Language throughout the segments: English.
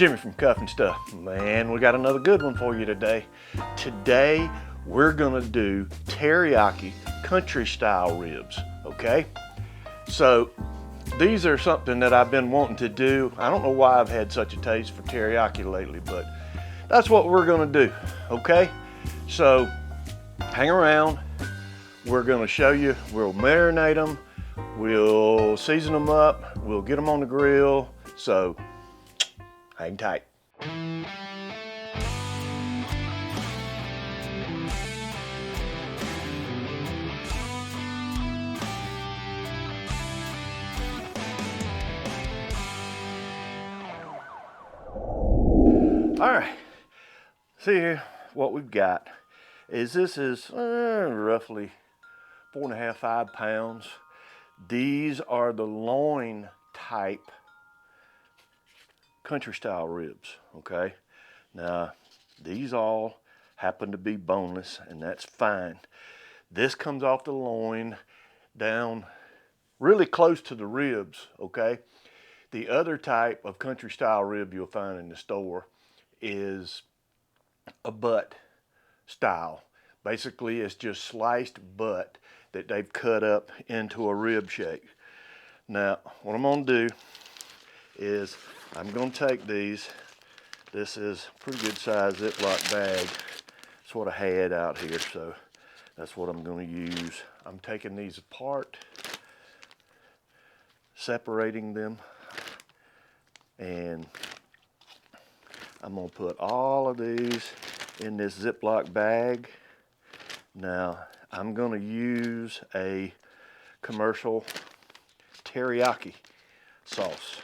Jimmy from Cuff and Stuff. Man, we got another good one for you today. Today, we're gonna do teriyaki country style ribs, okay? So, these are something that I've been wanting to do. I don't know why I've had such a taste for teriyaki lately, but that's what we're gonna do, okay? So, hang around. We're gonna show you, we'll marinate them, we'll season them up, we'll get them on the grill. So, hang tight. All right, see here, what we've got is this is roughly 4.5, 5 pounds. These are the loin type country style ribs, okay? Now, these all happen to be boneless, and that's fine. This comes off the loin down really close to the ribs, okay? The other type of country style rib you'll find in the store is a butt style. Basically, it's just sliced butt that they've cut up into a rib shape. Now, what I'm gonna do is I'm gonna take these. This is a pretty good size Ziploc bag. That's what I had out here, so that's what I'm gonna use. I'm taking these apart, separating them, and I'm gonna put all of these in this Ziploc bag. Now, I'm gonna use a commercial teriyaki sauce.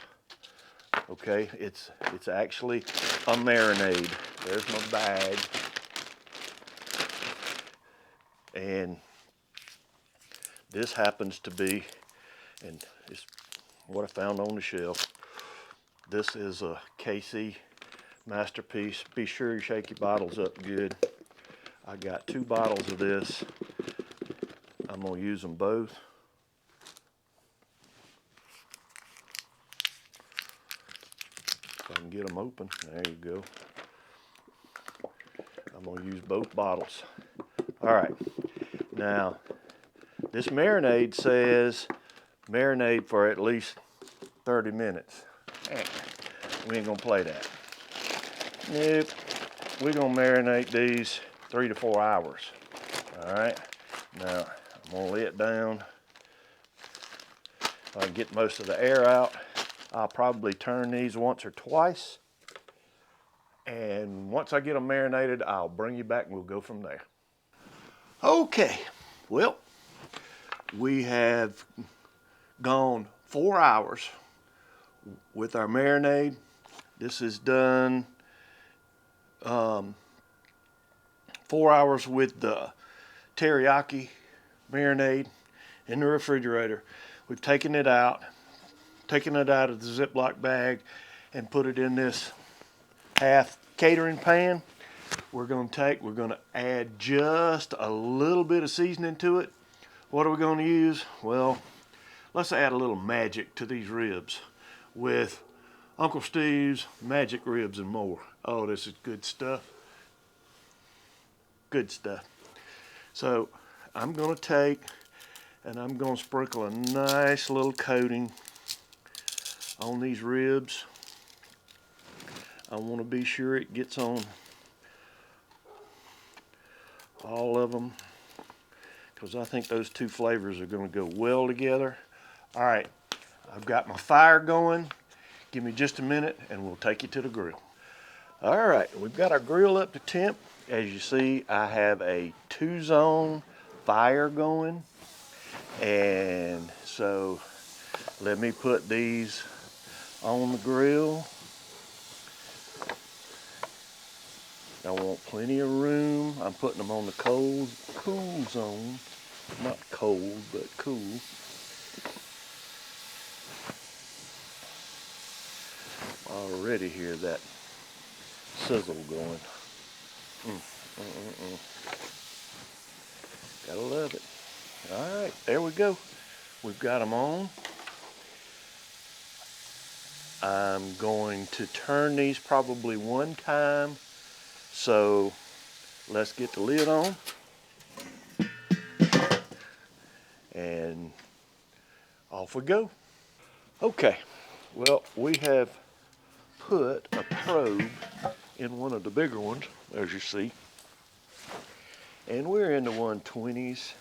Okay, it's actually a marinade. There's my bag. And this happens to be, and it's what I found on the shelf. This is a KC Masterpiece. Be sure you shake your bottles up good. I got 2 bottles of this. I'm gonna use them both. If I can get them open, there you go. I'm gonna use both bottles. All right, now this marinade says marinate for at least 30 minutes. We ain't gonna play that. Nope, we're gonna marinate these 3 to 4 hours. All right, now I'm gonna lay it down. If I can get most of the air out, I'll probably turn these once or twice. And once I get them marinated, I'll bring you back and we'll go from there. Okay, well, we have gone 4 hours with our marinade. This is done 4 hours with the teriyaki marinade in the refrigerator. We've taken it out of the Ziploc bag and put it in this half catering pan. We're gonna add just a little bit of seasoning to it. What are we gonna use? Well, let's add a little magic to these ribs with Uncle Steve's Magic Ribs and More. Oh, this is good stuff. Good stuff. So I'm gonna take and I'm gonna sprinkle a nice little coating on these ribs. I want to be sure it gets on all of them because I think those 2 flavors are going to go well together. All right, I've got my fire going. Give me just a minute and we'll take you to the grill. All right, we've got our grill up to temp. As you see, I have a 2-zone fire going. And so let me put these on the grill. I want plenty of room. I'm putting them on the cool zone. Not cold, but cool. Already hear that sizzle going. Gotta love it. All right, there we go. We've got them on. I'm going to turn these probably one time. So let's get the lid on. And off we go. Okay, well, we have put a probe in one of the bigger ones, as you see. And we're in the 120s.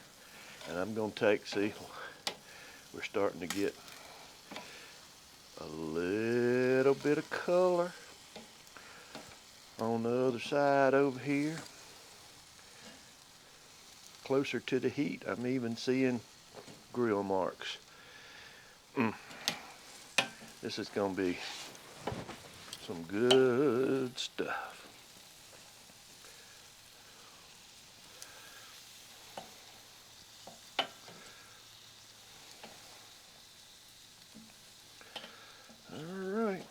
And I'm gonna take, see, we're starting to get a little bit of color on the other side over here. Closer to the heat, I'm even seeing grill marks. This is gonna be some good stuff. Alright,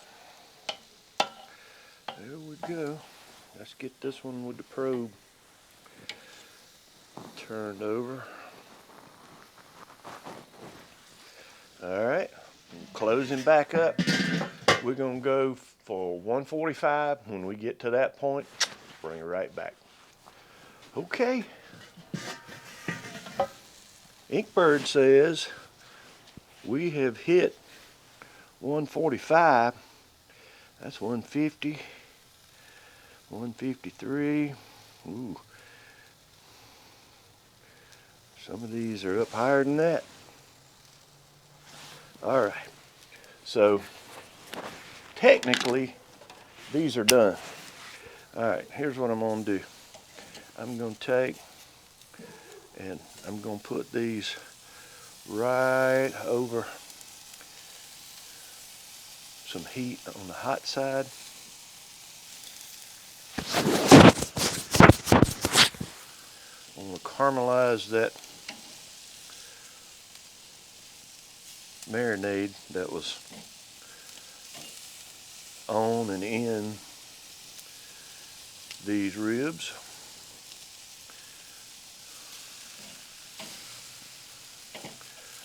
there we go. Let's get this one with the probe turned over. Alright, closing back up. We're gonna go for 145. When we get to that point, bring it right back. Okay. Inkbird says we have hit 145. That's 150, 153. Ooh. Some of these are up higher than that. All right. So technically, these are done. All right, here's what I'm gonna do. I'm gonna take and I'm gonna put these right over some heat on the hot side. I'm gonna caramelize that marinade that was on and in these ribs.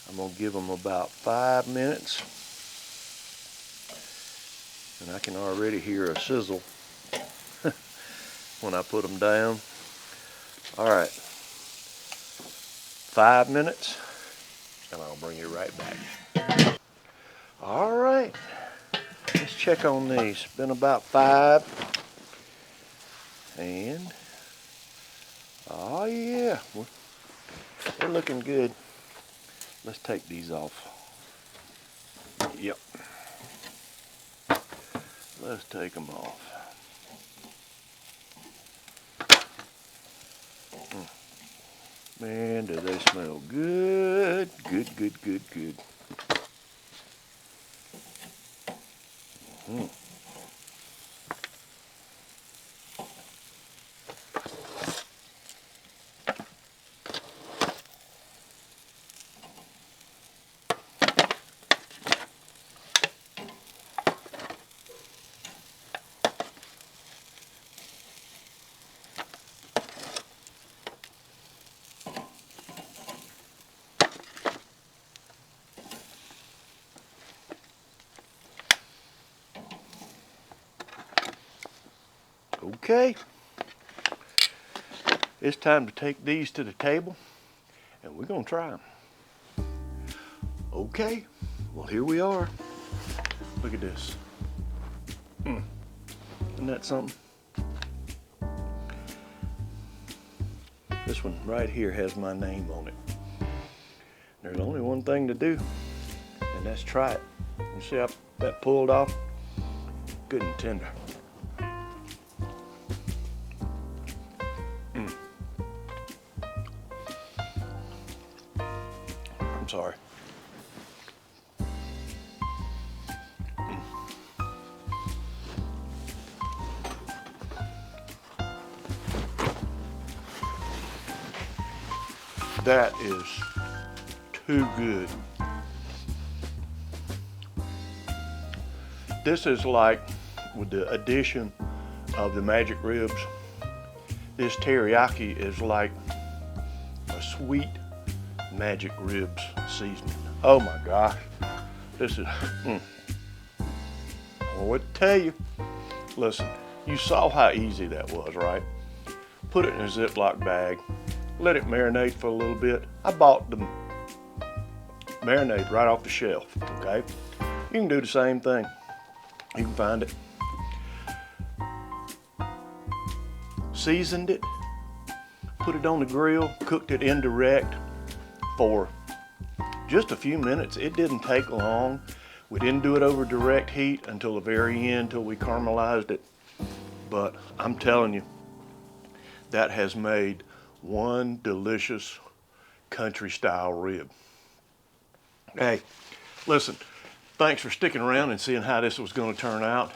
I'm gonna give them about 5 minutes, and I can already hear a sizzle when I put them down. All right, 5 minutes, and I'll bring you right back. All right, let's check on these. Been about 5, and oh yeah, they're looking good. Let's take these off. Yep. Let's take them off. Man, do they smell good. Good, good, good, good. Okay, it's time to take these to the table and we're gonna try them. Okay, well here we are. Look at this. Isn't that something? This one right here has my name on it. There's only one thing to do, and that's try it. You see how that pulled off? Good and tender. I'm sorry. That is too good. This is like, with the addition of the magic ribs, this teriyaki is like a sweet magic ribs seasoning. Oh my gosh, this is, know what to tell you. Listen, you saw how easy that was, right? Put it in a Ziploc bag, let it marinate for a little bit. I bought the marinade right off the shelf, okay? You can do the same thing. You can find it. Seasoned it, put it on the grill, cooked it indirect for just a few minutes. It didn't take long. We didn't do it over direct heat until the very end, until we caramelized it. But I'm telling you, that has made one delicious country style rib. Hey, listen, thanks for sticking around and seeing how this was going to turn out.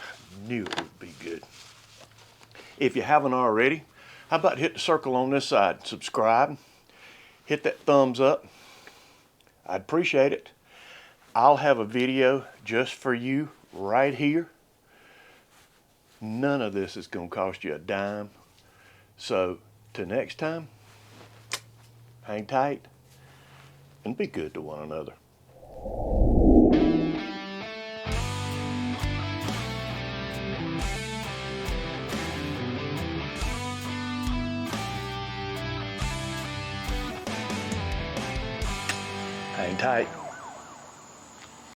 Knew it would be good. If you haven't already, how about hit the circle on this side, subscribe, hit that thumbs up. I'd appreciate it. I'll have a video just for you right here. None of this is going to cost you a dime. So till next time, hang tight and be good to one another. Hang tight.